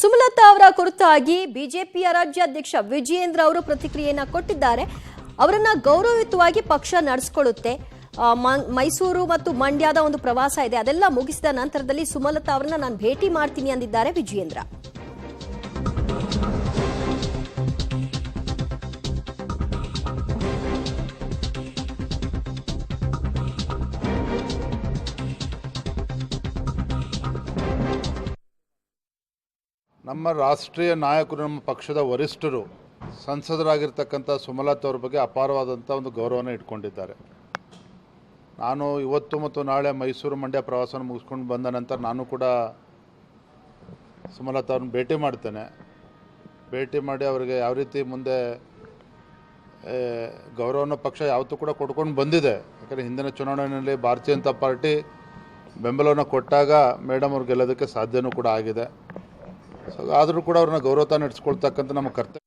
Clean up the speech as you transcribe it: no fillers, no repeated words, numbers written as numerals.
ಸುಮಲತಾ ಅವರ ಕುರಿತಾಗಿ ಬಿಜೆಪಿಯ ರಾಜ್ಯಾಧ್ಯಕ್ಷ ವಿಜಯೇಂದ್ರ ಅವರು ಪ್ರತಿಕ್ರಿಯೆಯನ್ನ ಕೊಟ್ಟಿದ್ದಾರೆ. ಅವರನ್ನ ಗೌರವಯುತವಾಗಿ ಪಕ್ಷ ನಡೆಸಿಕೊಳ್ಳುತ್ತೆ. ಮೈಸೂರು ಮತ್ತು ಮಂಡ್ಯದ ಒಂದು ಪ್ರವಾಸ ಇದೆ, ಅದೆಲ್ಲ ಮುಗಿಸಿದ ನಂತರದಲ್ಲಿ ಸುಮಲತಾ ಅವರನ್ನ ನಾನು ಭೇಟಿ ಮಾಡ್ತೀನಿ ಅಂದಿದ್ದಾರೆ ವಿಜಯೇಂದ್ರ. ನಮ್ಮ ರಾಷ್ಟ್ರೀಯ ನಾಯಕರು, ನಮ್ಮ ಪಕ್ಷದ ವರಿಷ್ಠರು, ಸಂಸದರಾಗಿರ್ತಕ್ಕಂಥ ಸುಮಲತಾ ಅವ್ರ ಬಗ್ಗೆ ಅಪಾರವಾದಂಥ ಒಂದು ಗೌರವನ ಇಟ್ಕೊಂಡಿದ್ದಾರೆ. ನಾನು ಇವತ್ತು ಮತ್ತು ನಾಳೆ ಮೈಸೂರು ಮಂಡ್ಯ ಪ್ರವಾಸನ ಮುಗಿಸ್ಕೊಂಡು ಬಂದ ನಂತರ ನಾನು ಕೂಡ ಸುಮಲತಾ ಅವ್ರನ್ನ ಭೇಟಿ ಮಾಡ್ತೇನೆ. ಭೇಟಿ ಮಾಡಿ ಅವರಿಗೆ ಯಾವ ರೀತಿ ಮುಂದೆ ಗೌರವನ ಪಕ್ಷ ಯಾವತ್ತೂ ಕೂಡ ಕೊಡ್ಕೊಂಡು ಬಂದಿದೆ. ಯಾಕಂದರೆ ಹಿಂದಿನ ಚುನಾವಣೆಯಲ್ಲಿ ಭಾರತೀಯ ಜನತಾ ಪಾರ್ಟಿ ಬೆಂಬಲವನ್ನು ಕೊಟ್ಟಾಗ ಮೇಡಮ್ ಅವ್ರು ಗೆಲ್ಲೋದಕ್ಕೆ ಸಾಧ್ಯನೂ ಕೂಡ ಆಗಿದೆ. ಸೊ ಆದರೂ ಕೂಡ ಅವ್ರನ್ನ ಗೌರವ ನಡೆಸ್ಕೊಳ್ತಕ್ಕಂಥ ನಮ್ಮ ಕರ್ತವ್ಯ.